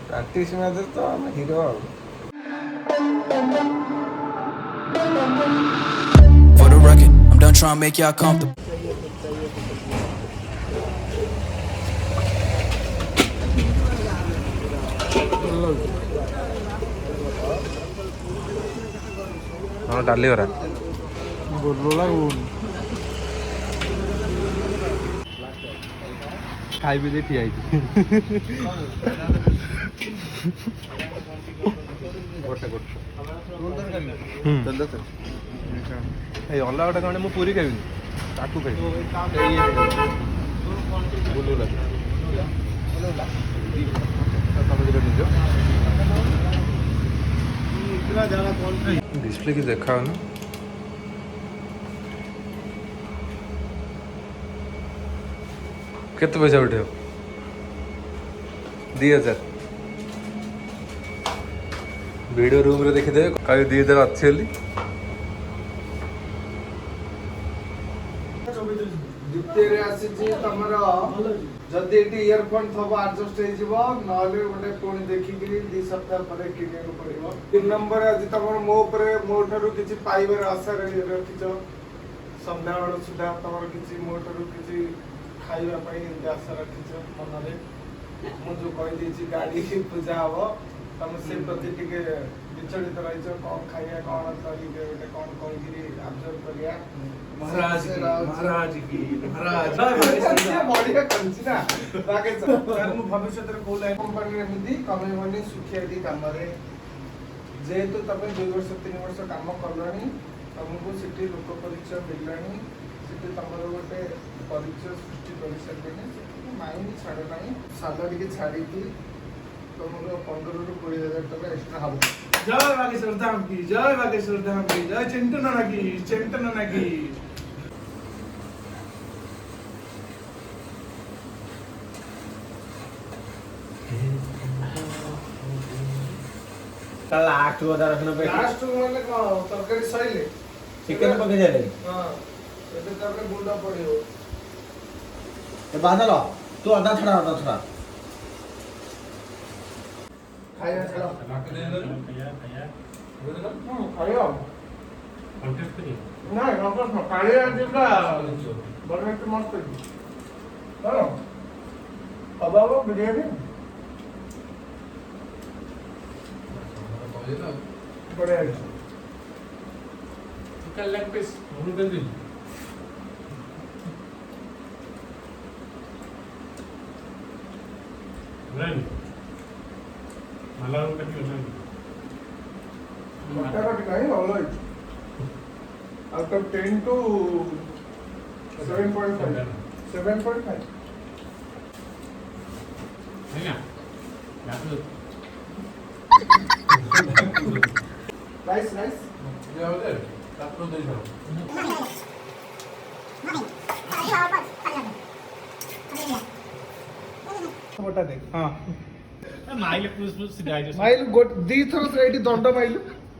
Practice match तो हम hero For the record, I'm done trying to make y'all comfortable. हाँ डाली हो रहा खाई भी ठिया गोटे गोटे এই ଅଲଗା ଗୋଟେ କାରଣ ମୁଁ ପୁରୀ ଖାଇବିନି ତାକୁ ଖାଇବି ବୁଲୁଲା ତମେ ଯେଟା ନିଜ डिस्प्ले की देखा ना केते पैसा उठे 2000 वीडियो रूम रे देखि देबे कहि 2000 अच्छी हली द्वितीय आसी तमर जदि एटी इयरफोन थब एडजस्ट हो जिवो नले गोटे कोन देखि कि 2 सप्ताह पर किने को पड़िबो 3 नंबर आज तमर मो ऊपर मो ठरु किछि पाइबर आशा रे रखिछो संध्या बेल सुधा तमर किछि मो ठरु किछि खाइबा पई आशा रखिछो मनरे मु जो कहि दिछि गाड़ी पूजा हबो तम से प्रति टिके विचलित रहिछो कोन खाइया कोन तरी गोटे कोन कहि कि ऑब्जर्व करिया महाराज की बढ़िया कंची ना ताके सर मु भविष्य रे को लाइन कंपनी रे मिदी कमे मनी सुखियाटी काम रे जेहेतु तमे 2 वर्ष 3 वर्ष काम करलानी तुमको सिटी लोक परिचय मिललानी सिटी तमरो गोटे परिचय सृष्टि करि सकबेनी माइंड छाड़ नाही सैलरी के छाड़ी की तुमरो 15 रु 20000 टका एक्स्ट्रा हबो जय बागेश्वर धाम की जय चिंटू नाना की लास्ट बता रखना पे लास्ट माने को तरकारी सइले चिकन पके जाले हां एते करले गुंडा पड़ियो ए बादल तू आधा छड़ा खाया चलो खाया कॉन्टेस्ट करिए ना खाया जिबा बड़े मस्त हां अब बिरयानी बढ़िया कल लेग पीस हम कर दी रन मलारू कटी होना मटर नहीं ऑलराइट आउट ऑफ 10 to 7.5 है ना नाइस ये हो गया तब तो दे दो मोटा देख हां माइल पुश सीधा माइल दी थर से एटी दंड माइल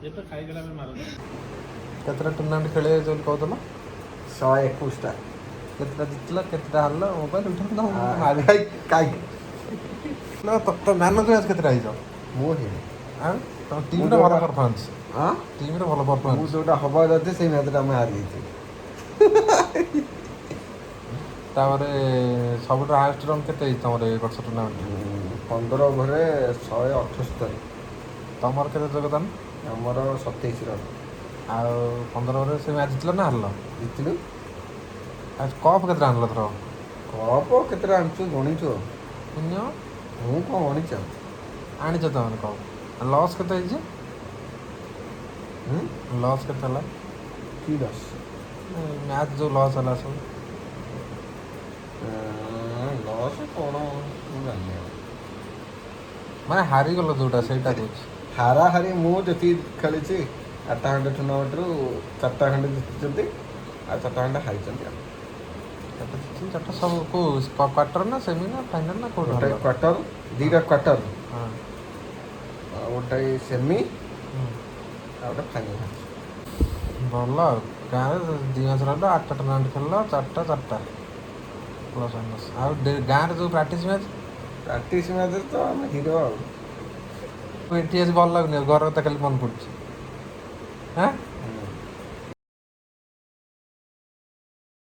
ये तो खाई गला में मारो केतरा टूर्नामेंट खेले जो कहतला 121 टा केतरा जितला केतरा हारला मोबाइल उठा ना मार भाई काई ना तो मैन ऑफ द मैच केतरा आइजो मो हे हां तो टीम रे भलो परफॉर्मेंस हां टीम रे भलो परफॉर्मेंस मु जोटा हबा जते से मैच रा में हारि छि तावरे सबटा हाईएस्ट रन केते तमरे वर्ष टूर्नामेंट 15 ओभर 178 तमर केते योगदान हमर 27 रन आ 15 ओवर से मैच जितला ना हारला जितलु आज कप केते आनला थरो कप केतरा आनछु गणिछु पुण्य मु को गणिछु आनी छ तमन कप लॉस केते हिजे लॉस केते हला की दस मैच जो लॉस हला सब लॉस कोन मु जानि माने हारी गलो जोटा सेटा कुछ हारा हारी मु जति खेली छि 8 खंडे टूर्नामेंट रु 4 खंडे जितचंती आ 4 खंडे हारी चंती चारटा सब को क्वार्टर ना सेमी ना फाइनल ना कोड गोटे क्वार्टर दीटा क्वार्टर हां गोटे सेमी आ गोटे फाइनल भल गाँव दी मास रहा 8टा टूर्नामेंट खेल 4टा ପ୍ଲସ୍ ମାଇନସ୍ ଆଉ ଗାଁରେ ଯେଉଁ ପ୍ରାକ୍ଟିସ୍ ମ୍ୟାଚ୍ ପ୍ରାକ୍ଟିସ୍ ମ୍ୟାଚ୍ରେ ତ ଆମେ ହିରୋ ଆଉ ଏଠି ଆଜି ଭଲ ଲାଗୁନି ଆଉ ଘର କଥା ଖାଲି ମନେ ପଡ଼ୁଛି ହାଁ